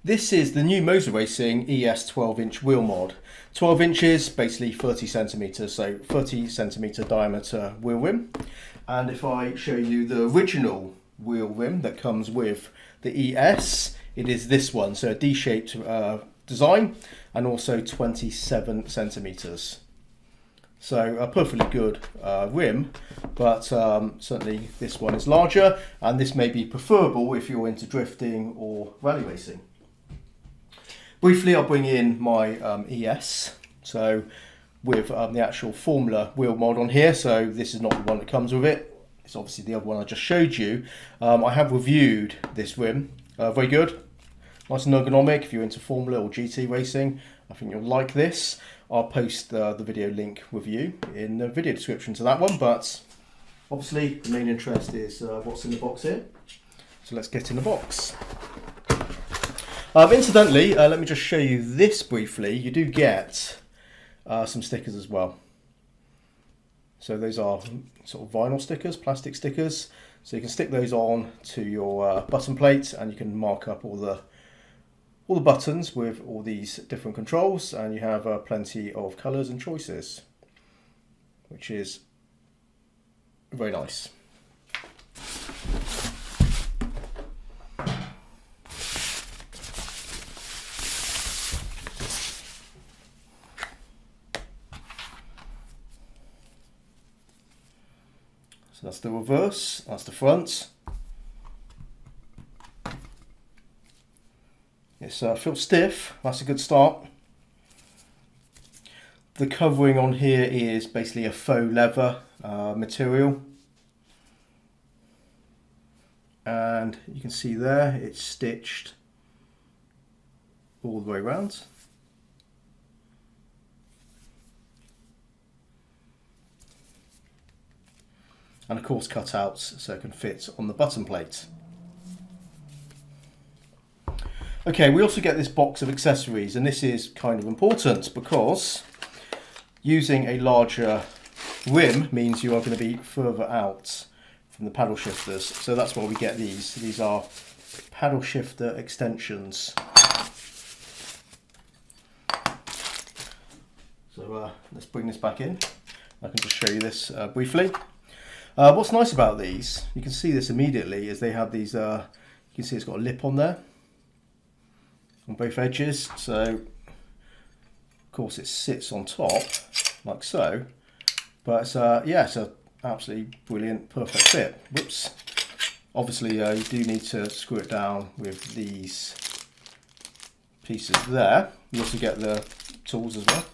This is the new MOZA Racing ES 12-inch wheel mod. 12 inches, basically 30 centimetres, so 30 centimetre diameter wheel rim. And if I show you the original wheel rim that comes with the ES, it is this one, so a D-shaped design and also 27 centimetres. So a perfectly good rim, but certainly this one is larger, and this may be preferable if you're into drifting or rally racing. Briefly, I'll bring in my ES, so with the actual Formula wheel mod on here, so this is not the one that comes with it, it's obviously the other one I just showed you. I have reviewed this rim, very good, nice and ergonomic. If you're into Formula or GT racing, I think you'll like this. I'll post the video link with you in the video description to that one, but obviously the main interest is what's in the box here. So let's get in the box. Incidentally, let me just show you this briefly. You do get some stickers as well. So those are sort of vinyl stickers, plastic stickers. So you can stick those on to your button plate, and you can mark up all the buttons with all these different controls, and you have plenty of colours and choices, which is very nice. So that's the reverse, that's the front. It feels stiff, that's a good start. The covering on here is basically a faux leather material. And you can see there, it's stitched all the way around. And of course cutouts so it can fit on the button plate. Okay, we also get this box of accessories, and this is kind of important because using a larger rim means you are going to be further out from the paddle shifters. So that's why we get these. These are paddle shifter extensions. So let's bring this back in. I can just show you this briefly. What's nice about these, you can see this immediately, is they have these, you can see it's got a lip on there on both edges, so of course it sits on top like so, but it's, yeah, it's an absolutely brilliant, perfect fit. Whoops. Obviously you do need to screw it down with these pieces there. You also get the tools as well.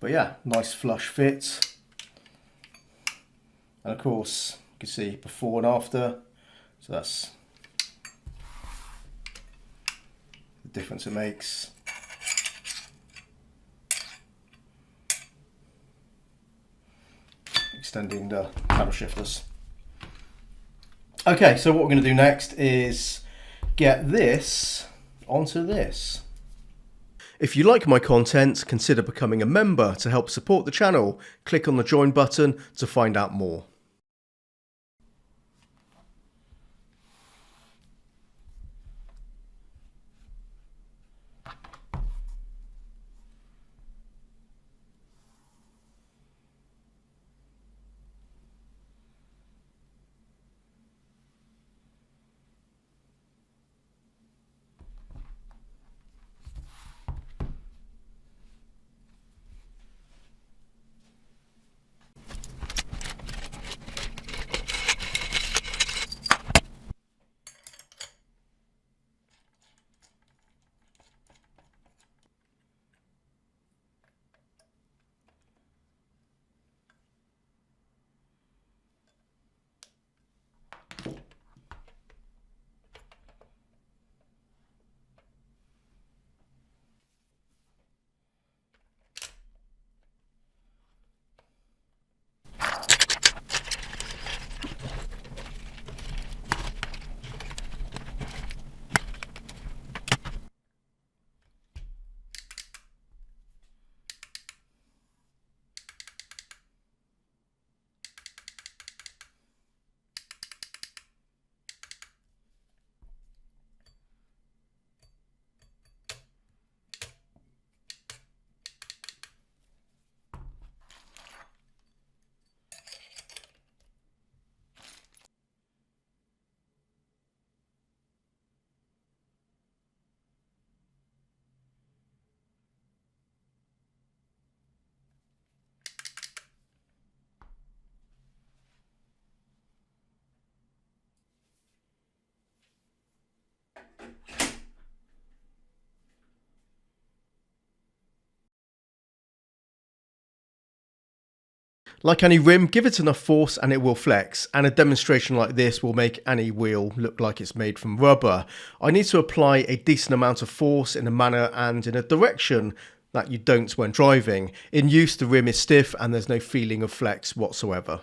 But yeah, nice flush fit. And of course, you can see before and after. So that's the difference it makes. Extending the paddle shifters. Okay, so what we're going to do next is get this onto this. If you like my content, consider becoming a member to help support the channel. Click on the join button to find out more. Like any rim, give it enough force and it will flex, and a demonstration like this will make any wheel look like it's made from rubber. I need to apply a decent amount of force in a manner and in a direction that you don't when driving. In use, the rim is stiff and there's no feeling of flex whatsoever.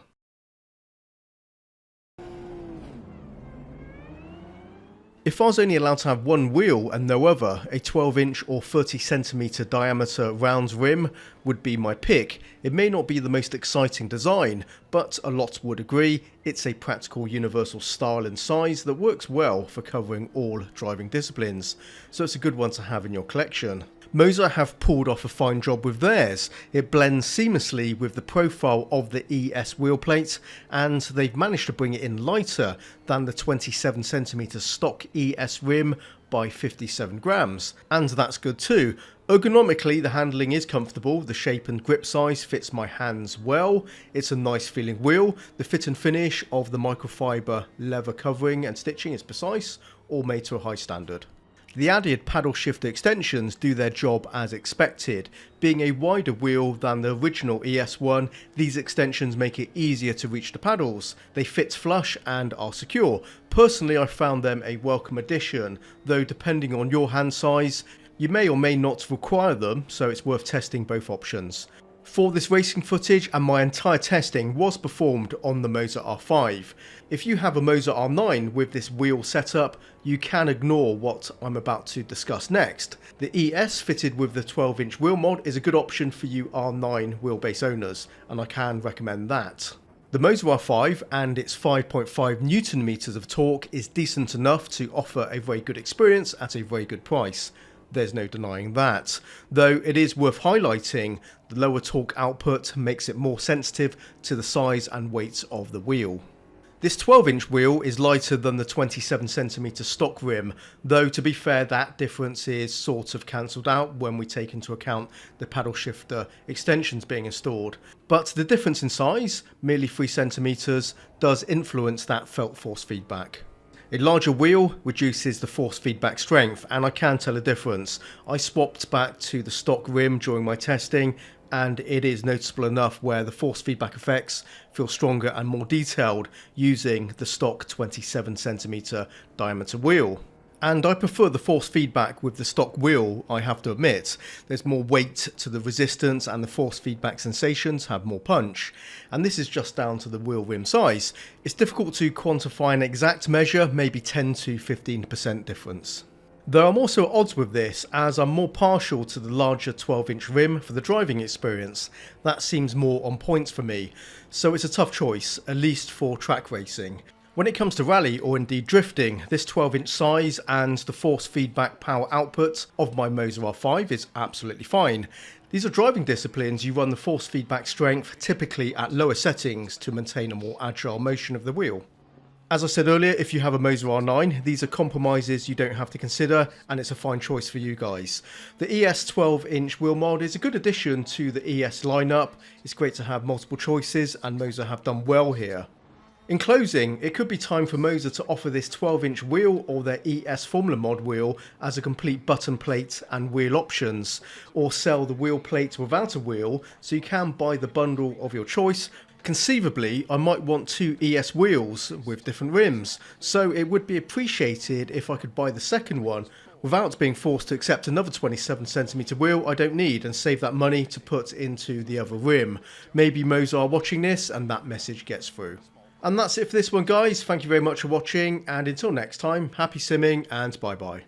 If I was only allowed to have one wheel and no other, a 12-inch or 30cm diameter round rim would be my pick. It may not be the most exciting design, but a lot would agree it's a practical universal style and size that works well for covering all driving disciplines, so it's a good one to have in your collection. MOZA have pulled off a fine job with theirs. It blends seamlessly with the profile of the ES wheel plate, and they've managed to bring it in lighter than the 27cm stock ES rim by 57 grams, and that's good too. Ergonomically, the handling is comfortable, the shape and grip size fits my hands well, it's a nice feeling wheel, the fit and finish of the microfiber leather covering and stitching is precise, all made to a high standard. The added paddle shifter extensions do their job as expected. Being a wider wheel than the original ES one, these extensions make it easier to reach the paddles. They fit flush and are secure. Personally, I found them a welcome addition, though depending on your hand size, you may or may not require them, so it's worth testing both options. For this racing footage, and my entire testing was performed on the MOZA R5. If you have a MOZA R9 with this wheel setup, you can ignore what I'm about to discuss next. The ES fitted with the 12-inch wheel mod is a good option for you R9 wheelbase owners, and I can recommend that. The MOZA R5 and its 5.5 Newton meters of torque is decent enough to offer a very good experience at a very good price. There's no denying that, though it is worth highlighting the lower torque output makes it more sensitive to the size and weight of the wheel. This 12-inch wheel is lighter than the 27cm stock rim, though to be fair that difference is sort of cancelled out when we take into account the paddle shifter extensions being installed. But the difference in size, merely 3cm, does influence that felt force feedback. A larger wheel reduces the force feedback strength, and I can tell a difference. I swapped back to the stock rim during my testing, and it is noticeable enough where the force feedback effects feel stronger and more detailed using the stock 27cm diameter wheel. And I prefer the force feedback with the stock wheel, I have to admit. There's more weight to the resistance and the force feedback sensations have more punch. And this is just down to the wheel rim size. It's difficult to quantify an exact measure, maybe 10 to 15% difference. Though I'm also at odds with this, as I'm more partial to the larger 12-inch rim for the driving experience. That seems more on point for me, so it's a tough choice, at least for track racing. When it comes to rally or indeed drifting, this 12-inch size and the force feedback power output of my MOZA R5 is absolutely fine. These are driving disciplines you run the force feedback strength typically at lower settings to maintain a more agile motion of the wheel. As I said earlier, if you have a MOZA R9, these are compromises you don't have to consider, and it's a fine choice for you guys. The ES 12-inch wheel mod is a good addition to the ES lineup. It's great to have multiple choices, and MOZA have done well here. In closing, it could be time for MOZA to offer this 12-inch wheel or their ES Formula Mod wheel as a complete button plate and wheel options, or sell the wheel plate without a wheel so you can buy the bundle of your choice. Conceivably, I might want 2 ES wheels with different rims, so it would be appreciated if I could buy the second one without being forced to accept another 27cm wheel I don't need and save that money to put into the other rim. Maybe MOZA are watching this and that message gets through. And that's it for this one, guys. Thank you very much for watching, and until next time, happy simming and bye bye.